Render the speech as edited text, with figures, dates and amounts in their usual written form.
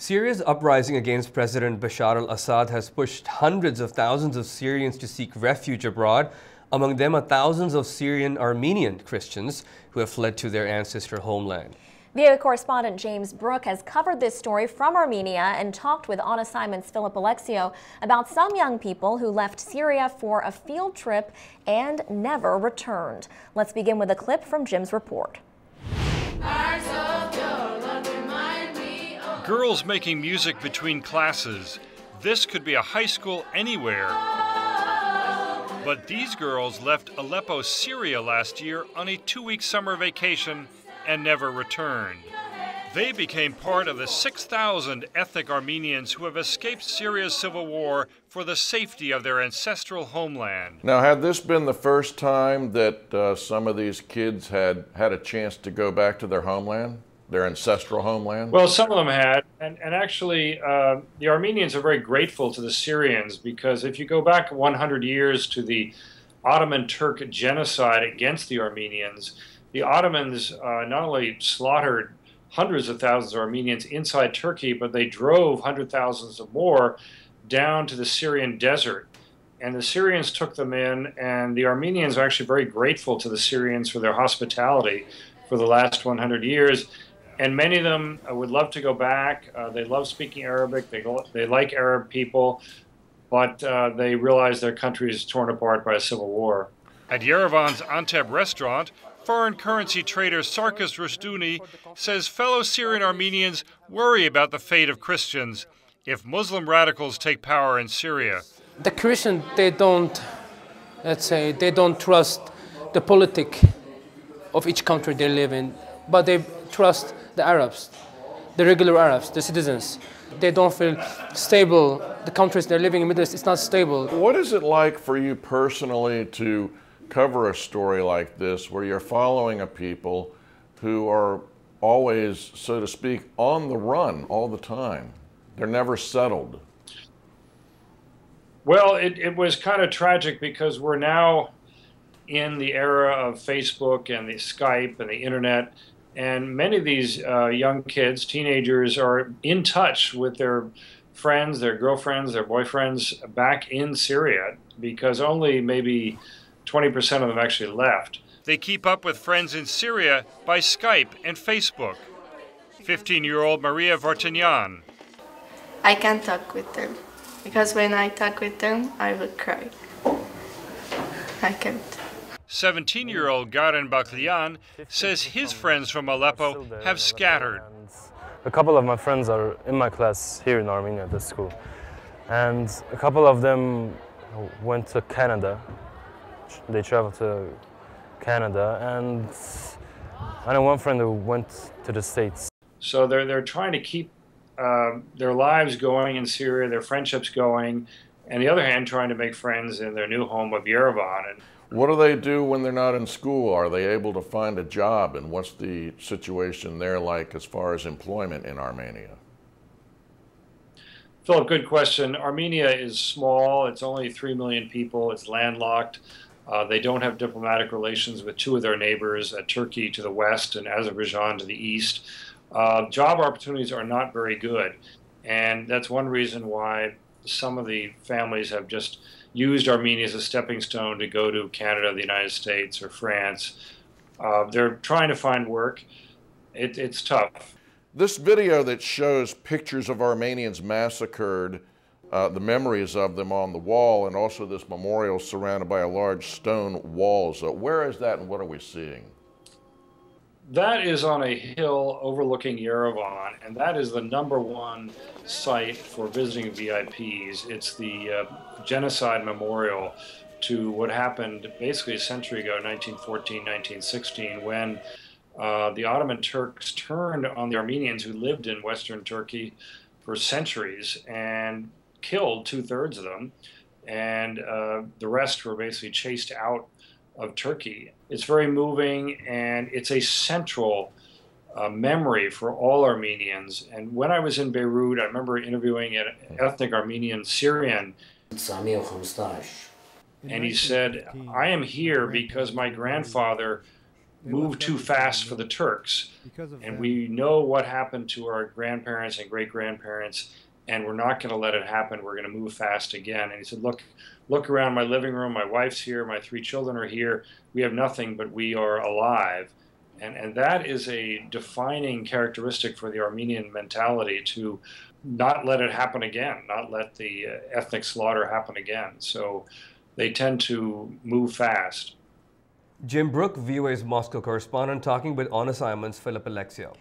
Syria's uprising against President Bashar al-Assad has pushed hundreds of thousands of Syrians to seek refuge abroad. Among them are thousands of Syrian Armenian Christians who have fled to their ancestral homeland. VOA correspondent James Brooke has covered this story from Armenia and talked with On Assignment's Philip Alexio about some young people who left Syria for a field trip and never returned. Let's begin with a clip from Jim's report. Girls making music between classes. This could be a high school anywhere. But these girls left Aleppo, Syria last year on a 2-week summer vacation and never returned. They became part of the 6,000 ethnic Armenians who have escaped Syria's civil war for the safety of their ancestral homeland. Now, had this been the first time that some of these kids had a chance to go back to their homeland? Their ancestral homeland? Well, some of them had, and actually the Armenians are very grateful to the Syrians, because if you go back 100 years to the Ottoman Turk genocide against the Armenians, the Ottomans not only slaughtered hundreds of thousands of Armenians inside Turkey, but they drove hundreds of thousands of more down to the Syrian desert. And the Syrians took them in, and the Armenians are actually very grateful to the Syrians for their hospitality for the last 100 years. And many of them would love to go back. They love speaking Arabic. They like Arab people, but they realize their country is torn apart by a civil war. At Yerevan's Antep restaurant, foreign currency trader Sarkis Rushduni says fellow Syrian Armenians worry about the fate of Christians if Muslim radicals take power in Syria. The Christians, they don't trust the politics of each country they live in, but they trust the Arabs, the regular Arabs, the citizens. They don't feel stable. The countries they're living in the Middle East, it's not stable. What is it like for you personally to cover a story like this, where you're following a people who are always, so to speak, on the run all the time? They're never settled. Well, it was kind of tragic, because we're now in the era of Facebook and the Skype and the internet. And many of these young kids, teenagers, are in touch with their friends, their girlfriends, their boyfriends back in Syria, because only maybe 20% of them actually left. They keep up with friends in Syria by Skype and Facebook. 15-year-old Maria Vartanyan. I can't talk with them, because when I talk with them, I will cry. I can't. 17-year-old Garen Baklian says his friends from Aleppo have scattered. A couple of my friends are in my class here in Armenia at this school, and a couple of them went to Canada. They traveled to Canada, and I know one friend who went to the States. So they're trying to keep their lives going in Syria, their friendships going, and the other hand, trying to make friends in their new home of Yerevan. And what do they do when they're not in school? Are they able to find a job? And what's the situation there like as far as employment in Armenia? Philip, good question. Armenia is small. It's only 3 million people. It's landlocked. They don't have diplomatic relations with two of their neighbors, Turkey to the west and Azerbaijan to the east. Job opportunities are not very good. And that's one reason why some of the families have just used Armenia as a stepping stone to go to Canada, the United States, or France. They're trying to find work. It's tough. This video that shows pictures of Armenians massacred, the memories of them on the wall, and also this memorial surrounded by a large stone wall. So where is that, and what are we seeing? That is on a hill overlooking Yerevan, and that is the #1 site for visiting VIPs. It's the genocide memorial to what happened basically a century ago, 1914, 1916, when the Ottoman Turks turned on the Armenians who lived in Western Turkey for centuries and killed 2/3 of them, and the rest were basically chased out of Turkey. It's very moving, and it's a central memory for all Armenians. And when I was in Beirut, I remember interviewing an ethnic Armenian Syrian, and he said, "I am here because my grandfather move too fast for the Turks. And we know what happened to our grandparents and great-grandparents, and we're not going to let it happen. We're going to move fast again. And he said, look around my living room. My wife's here. My 3 children are here. We have nothing, but we are alive. And that is a defining characteristic for the Armenian mentality, to not let it happen again, not let the ethnic slaughter happen again. So they tend to move fast. Jim Brooke, VOA's Moscow correspondent, talking with On Assignment's Philip Alexio.